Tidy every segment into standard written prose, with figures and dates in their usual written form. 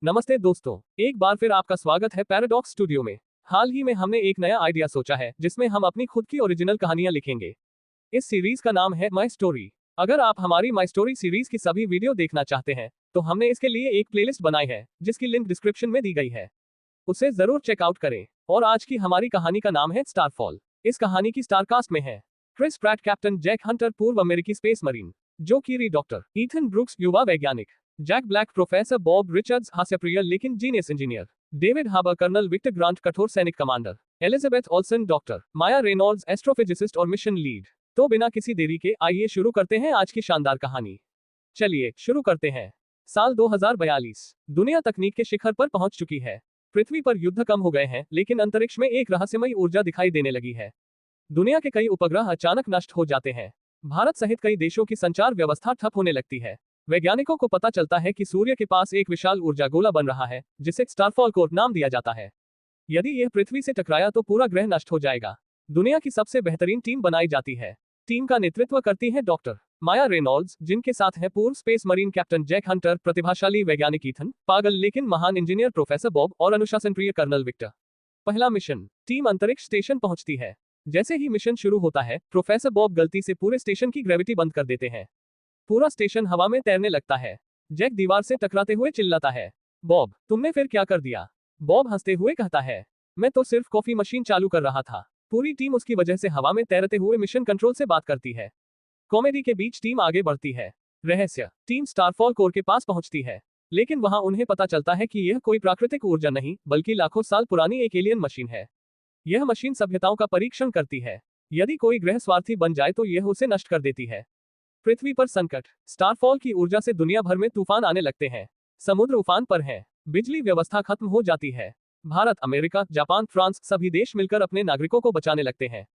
नमस्ते दोस्तों, एक बार फिर आपका स्वागत है पैराडॉक्स स्टूडियो में। हाल ही में हमने एक नया आइडिया सोचा है जिसमें हम अपनी खुद की ओरिजिनल कहानियां लिखेंगे। इस सीरीज का नाम है माई स्टोरी। अगर आप हमारी माई स्टोरी सीरीज की सभी वीडियो देखना चाहते हैं तो हमने इसके लिए एक प्लेलिस्ट बनाई है जिसकी लिंक डिस्क्रिप्शन में दी गई है, उसे जरूर चेकआउट करें। और आज की हमारी कहानी का नाम है स्टारफॉल। इस कहानी की स्टारकास्ट में है Chris Pratt captain Jack Hunter पूर्व अमेरिकी स्पेस मरीन, जो कीरी डॉक्टर ईथन ब्रुक्स युवा वैज्ञानिक, Jack Black professor Bob Richards हास्यप्रिय लेकिन genius engineer, David Haber colonel Victor Grant कठोर सैनिक commander, Elizabeth Olsen doctor, Maya Reynolds astrophysicist और मिशन लीड। तो बिना किसी देरी के आइए शुरू करते हैं आज की शानदार कहानी। चलिए शुरू करते हैं। साल 2042। दुनिया तकनीक के शिखर पर पहुंच चुकी है। पृथ्वी पर युद्ध कम हो गए हैं लेकिन अंतरिक्ष में एक रहस्यमयी ऊर्जा दिखाई देने लगी है। दुनिया के कई उपग्रह अचानक नष्ट हो जाते हैं। भारत सहित कई देशों की संचार व्यवस्था ठप होने लगती है। वैज्ञानिकों को पता चलता है कि सूर्य के पास एक विशाल ऊर्जा गोला बन रहा है जिसे स्टारफॉल को नाम दिया जाता है। यदि यह पृथ्वी से टकराया तो पूरा ग्रह नष्ट हो जाएगा। दुनिया की सबसे बेहतरीन टीम बनाई जाती है। टीम का नेतृत्व करती है डॉक्टर माया रेनॉल्ड्स, जिनके साथ है पूर्व space marine captain Jack Hunter, प्रतिभाशाली वैज्ञानिक ईथन, पागल लेकिन महान इंजीनियर प्रोफेसर बॉब और अनुशासन प्रिय कर्नल विक्टर। पहला मिशन। टीम अंतरिक्ष स्टेशन पहुंचती है। जैसे ही मिशन शुरू होता है प्रोफेसर बॉब गलती से पूरे स्टेशन की ग्रेविटी बंद कर देते हैं। पूरा स्टेशन हवा में तैरने लगता है। जैक दीवार से टकराते हुए चिल्लाता है, बॉब तुमने फिर क्या कर दिया? बॉब हंसते हुए कहता है, मैं तो सिर्फ कॉफी मशीन चालू कर रहा था। पूरी टीम उसकी वजह से हवा में तैरते हुए मिशन कंट्रोल से बात करती है। कॉमेडी के बीच टीम आगे बढ़ती है। रहस्य। टीम स्टारफॉल कोर के पास पहुंचती है लेकिन वहां उन्हें पता चलता है कि यह कोई प्राकृतिक ऊर्जा नहीं बल्कि लाखों साल पुरानी एक एलियन मशीन है। यह मशीन सभ्यताओं का परीक्षण करती है। यदि कोई ग्रह स्वार्थी बन जाए तो यह उसे नष्ट कर देती है। पृथ्वी पर संकट। स्टारफॉल की ऊर्जा से दुनिया भर में तूफान आने लगते हैं। समुद्र उफान पर है। बिजली व्यवस्था खत्म हो जाती है। भारत, अमेरिका, जापान, फ्रांस सभी देश मिलकर अपने नागरिकों को बचाने लगते हैं।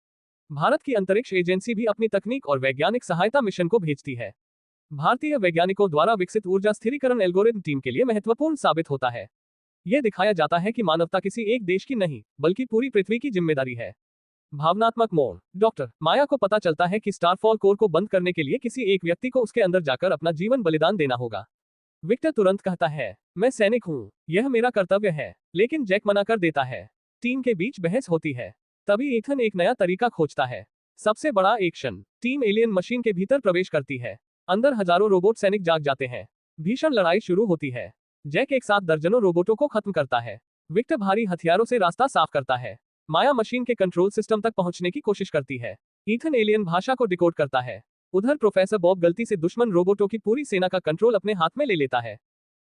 भारत की अंतरिक्ष एजेंसी भी अपनी तकनीक और वैज्ञानिक सहायता मिशन को भेजती है। भारतीय वैज्ञानिकों द्वारा विकसित ऊर्जा स्थिरीकरण एल्गोरिथम टीम के लिए महत्वपूर्ण साबित होता है। यह दिखाया जाता है कि मानवता किसी एक देश की नहीं बल्कि पूरी पृथ्वी की जिम्मेदारी है। भावनात्मक मोड़। डॉक्टर माया को पता चलता है कि स्टारफॉल कोर को बंद करने के लिए किसी एक व्यक्ति को उसके अंदर जाकर अपना जीवन बलिदान देना होगा। विक्टर तुरंत कहता है, मैं सैनिक हूँ, यह मेरा कर्तव्य है, लेकिन जैक मना कर देता है। टीम के बीच बहस होती है। तभी ईथन एक नया तरीका खोजता है। सबसे बड़ा एक्शन। टीम एलियन मशीन के भीतर प्रवेश करती है। अंदर हजारों रोबोट सैनिक जाग जाते हैं। भीषण लड़ाई शुरू होती है। जैक एक साथ दर्जनों रोबोटों को खत्म करता है। विक्टर भारी हथियारों से रास्ता साफ करता है। माया मशीन के कंट्रोल सिस्टम तक पहुंचने की कोशिश करती है। ईथन एलियन भाषा को डिकोड करता है। उधर प्रोफेसर बॉब गलती से दुश्मन रोबोटों की पूरी सेना का कंट्रोल अपने हाथ में ले लेता है।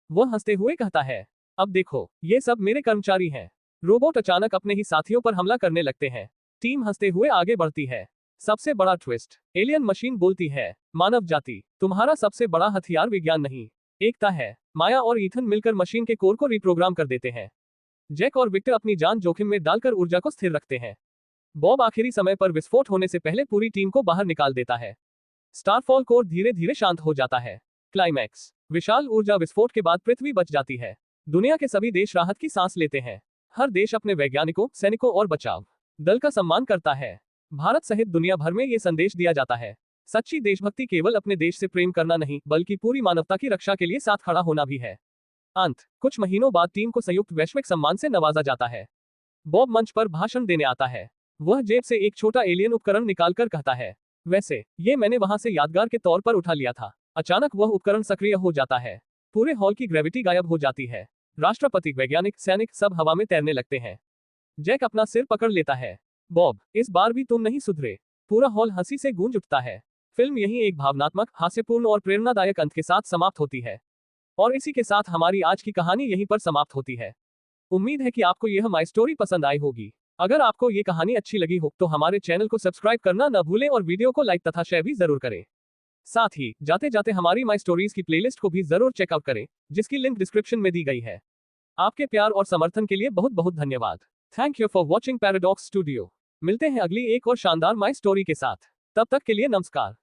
वह हंसते हुए कहता है, अब देखो, ये सब मेरे कर्मचारी हैं। रोबोट अचानक अपने ही साथियों पर हमला करने लगते हैं। टीम हंसते हुए आगे बढ़ती है। सबसे बड़ा ट्विस्ट। एलियन मशीन बोलती है, मानव जाति, तुम्हारा सबसे बड़ा हथियार विज्ञान नहीं, एकता है। माया और ईथन मिलकर मशीन के कोर को रिप्रोग्राम कर देते हैं। जैक और विक्टर अपनी जान जोखिम में डालकर ऊर्जा को स्थिर रखते हैं। बॉब आखिरी समय पर विस्फोट होने से पहले पूरी टीम को बाहर निकाल देता है। स्टारफॉल कोर धीरे धीरे शांत हो जाता है। क्लाइमैक्स। विशाल ऊर्जा विस्फोट के बाद पृथ्वी बच जाती है। दुनिया के सभी देश राहत की सांस लेते हैं। हर देश अपने वैज्ञानिकों, सैनिकों और बचाव दल का सम्मान करता है। भारत सहित दुनिया भर में ये संदेश दिया जाता है, सच्ची देशभक्ति केवल अपने देश से प्रेम करना नहीं बल्कि पूरी मानवता की रक्षा के लिए साथ खड़ा होना भी है। अंत। कुछ महीनों बाद टीम को संयुक्त वैश्विक सम्मान से नवाजा जाता है। बॉब मंच पर भाषण देने आता है। वह जेब से एक छोटा एलियन उपकरण निकालकर कहता है, वैसे ये मैंने वहां से यादगार के तौर पर उठा लिया था। अचानक वह उपकरण सक्रिय हो जाता है। पूरे हॉल की ग्रेविटी गायब हो जाती है। राष्ट्रपति, वैज्ञानिक, सैनिक सब हवा में तैरने लगते हैं। जैक अपना सिर पकड़ लेता है, बॉब इस बार भी तुम नहीं सुधरे। पूरा हॉल हंसी से गूंज उठता है। फिल्म यही एक भावनात्मक, हास्यपूर्ण और प्रेरणादायक अंत के साथ समाप्त होती है। और इसी के साथ हमारी आज की कहानी यहीं पर समाप्त होती है। उम्मीद है कि आपको यह माई स्टोरी पसंद आई होगी। अगर आपको ये कहानी अच्छी लगी हो तो हमारे चैनल को सब्सक्राइब करना न भूलें और वीडियो को लाइक तथा शेयर भी जरूर करें। साथ ही जाते जाते हमारी माई स्टोरीज की प्लेलिस्ट को भी जरूर चेकआउट करें जिसकी लिंक डिस्क्रिप्शन में दी गई है। आपके प्यार और समर्थन के लिए बहुत बहुत धन्यवाद। Thank you for watching paradox studio. मिलते हैं अगली एक और शानदार माई स्टोरी के साथ। तब तक के लिए नमस्कार।